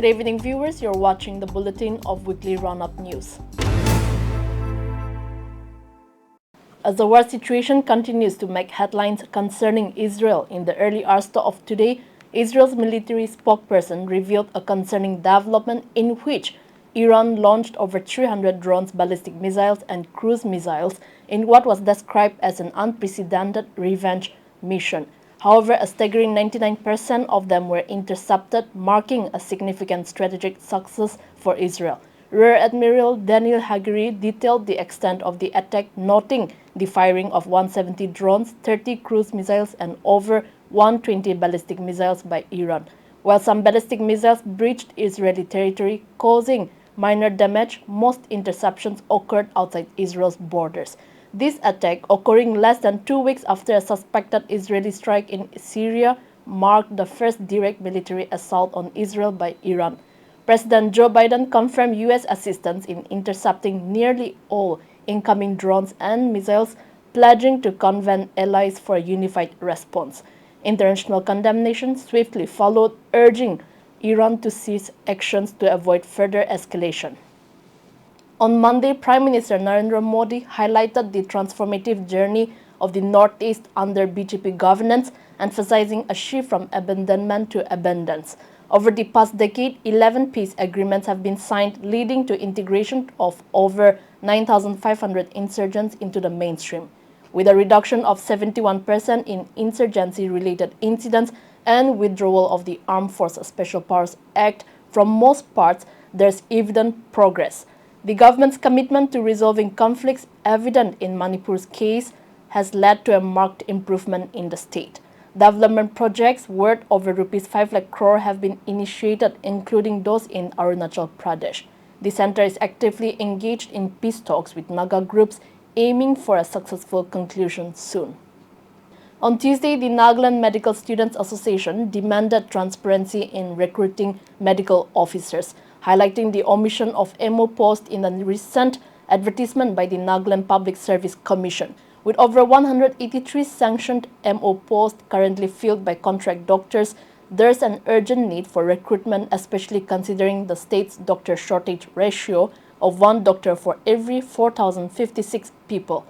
evening, viewers. You're watching the bulletin of Weekly Roundup News. As the war situation continues to make headlines concerning Israel, in the early hours of today, Israel's military spokesperson revealed a concerning development in which Iran launched over 300 drones, ballistic missiles, and cruise missiles in what was described as an unprecedented revenge mission. However, a staggering 99% of them were intercepted, marking a significant strategic success for Israel. Rear Admiral Daniel Hagari detailed the extent of the attack, noting the firing of 170 drones, 30 cruise missiles, and over 120 ballistic missiles by Iran. While some ballistic missiles breached Israeli territory, causing minor damage, most interceptions occurred outside Israel's borders. This attack, occurring less than 2 weeks after a suspected Israeli strike in Syria, marked the first direct military assault on Israel by Iran. President Joe Biden confirmed U.S. assistance in intercepting nearly all incoming drones and missiles, pledging to convene allies for a unified response. International condemnation swiftly followed, urging Iran to cease actions to avoid further escalation. On Monday, Prime Minister Narendra Modi highlighted the transformative journey of the Northeast under BJP governance, emphasizing a shift from abandonment to abundance. Over the past decade, 11 peace agreements have been signed, leading to integration of over 9,500 insurgents into the mainstream. With a reduction of 71% in insurgency-related incidents and withdrawal of the Armed Forces Special Powers Act from most parts, there's evident progress. The government's commitment to resolving conflicts, evident in Manipur's case, has led to a marked improvement in the state. Development projects worth over Rs 5 lakh crore have been initiated, including those in Arunachal Pradesh. The center is actively engaged in peace talks with Naga groups, aiming for a successful conclusion soon. On Tuesday, the Nagaland Medical Students Association demanded transparency in recruiting medical officers, highlighting the omission of MO post in a recent advertisement by the Nagaland Public Service Commission. With over 183 sanctioned MO posts currently filled by contract doctors, there's an urgent need for recruitment, especially considering the state's doctor shortage ratio of 1 doctor for every 4,056 people.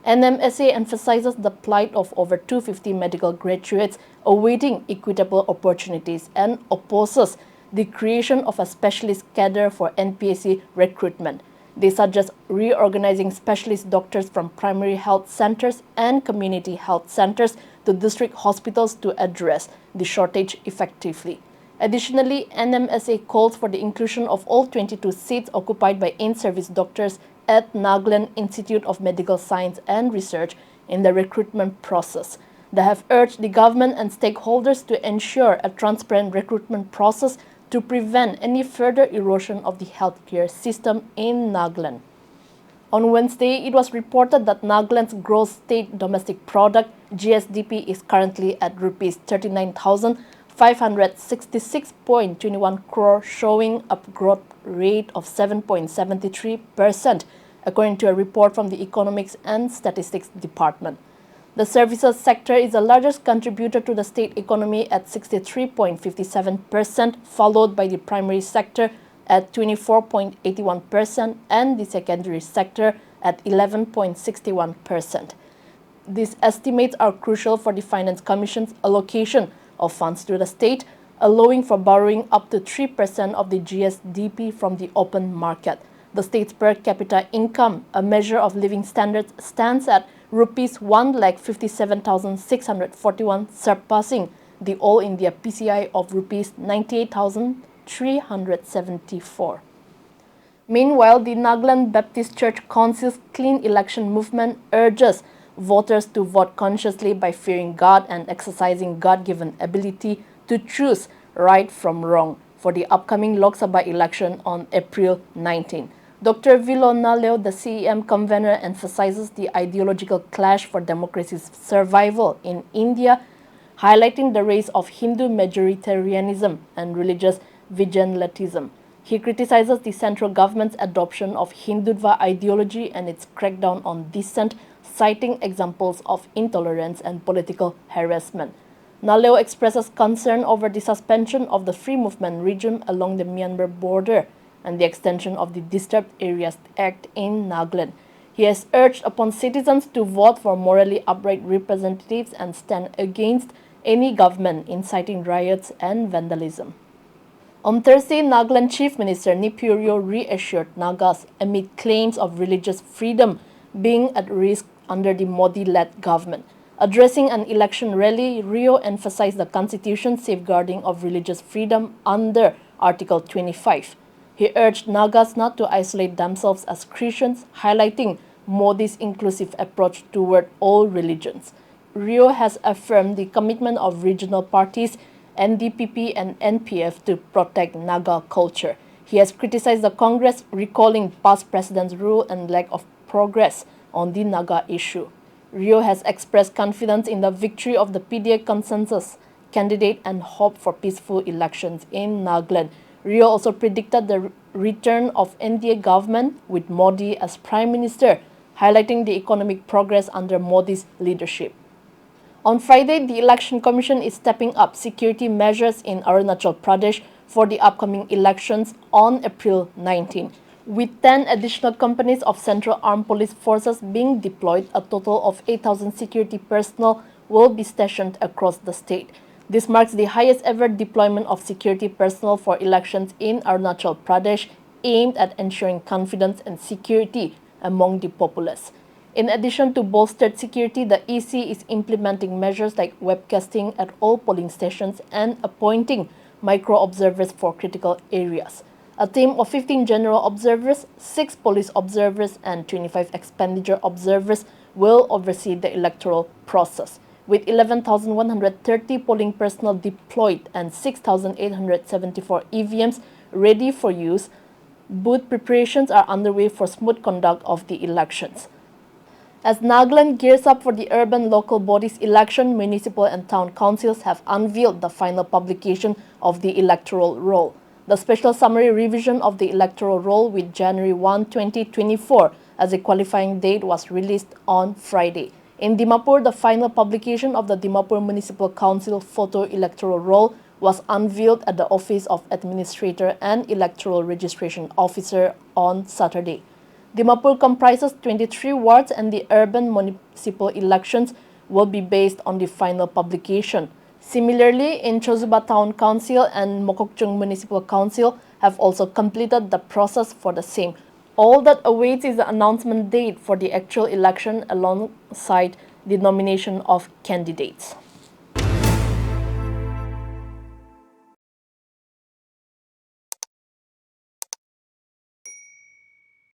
NMSA emphasizes the plight of over 250 medical graduates awaiting equitable opportunities and opposes the creation of a specialist cadre for NPSC recruitment. They suggest reorganizing specialist doctors from primary health centers and community health centers to district hospitals to address the shortage effectively. Additionally, NMSA calls for the inclusion of all 22 seats occupied by in-service doctors at Nagaland Institute of Medical Science and Research in the recruitment process. They have urged the government and stakeholders to ensure a transparent recruitment process to prevent any further erosion of the healthcare system in Nagaland. On Wednesday, it was reported that Nagaland's gross state domestic product (GSDP) is currently at Rs 39,566.21 crore, showing a growth rate of 7.73%, according to a report from the Economics and Statistics Department. The services sector is the largest contributor to the state economy at 63.57%, followed by the primary sector at 24.81% and the secondary sector at 11.61%. These estimates are crucial for the Finance Commission's allocation of funds to the state, allowing for borrowing up to 3% of the GSDP from the open market. The state's per capita income, a measure of living standards, stands at Rs 1,57,641, surpassing the All India PCI of Rs 98,374. Meanwhile, the Nagaland Baptist Church Council's Clean Election movement urges voters to vote consciously by fearing God and exercising God-given ability to choose right from wrong for the upcoming Lok Sabha election on April 19. Dr. Vilo Naleo, the CEM convener, emphasizes the ideological clash for democracy's survival in India, highlighting the rise of Hindu majoritarianism and religious vigilantism. He criticizes the central government's adoption of Hindutva ideology and its crackdown on dissent, citing examples of intolerance and political harassment. Naleo expresses concern over the suspension of the free movement regime along the Myanmar border and the extension of the Disturbed Areas Act in Nagaland. He has urged upon citizens to vote for morally upright representatives and stand against any government inciting riots and vandalism. On Thursday, Nagaland Chief Minister Rio reassured Nagas amid claims of religious freedom being at risk under the Modi-led government. Addressing an election rally, Rio emphasized the constitution's safeguarding of religious freedom under Article 25. He urged Nagas not to isolate themselves as Christians, highlighting Modi's inclusive approach toward all religions. Rio has affirmed the commitment of regional parties NDPP and NPF to protect Naga culture. He has criticized the Congress, recalling past presidents' rule and lack of progress on the Naga issue. Rio has expressed confidence in the victory of the PDA consensus candidate and hope for peaceful elections in Nagaland. Rio also predicted the return of NDA government with Modi as Prime Minister, highlighting the economic progress under Modi's leadership. On Friday, the Election Commission is stepping up security measures in Arunachal Pradesh for the upcoming elections on April 19. With 10 additional companies of Central Armed Police Forces being deployed, a total of 8,000 security personnel will be stationed across the state. This marks the highest ever deployment of security personnel for elections in Arunachal Pradesh, aimed at ensuring confidence and security among the populace. In addition to bolstered security, the EC is implementing measures like webcasting at all polling stations and appointing micro-observers for critical areas. A team of 15 general observers, 6 police observers, and 25 expenditure observers will oversee the electoral process. With 11,130 polling personnel deployed and 6,874 EVMs ready for use, booth preparations are underway for smooth conduct of the elections. As Nagaland gears up for the urban local bodies election, municipal and town councils have unveiled the final publication of the electoral roll. The special summary revision of the electoral roll with January 1, 2024 as a qualifying date was released on Friday. In Dimapur, the final publication of the Dimapur Municipal Council photo electoral roll was unveiled at the Office of Administrator and Electoral Registration Officer on Saturday. Dimapur comprises 23 wards and the urban municipal elections will be based on the final publication. Similarly, in Chozuba Town Council and Mokokchung Municipal Council have also completed the process for the same. All that awaits is the announcement date for the actual election alongside the nomination of candidates.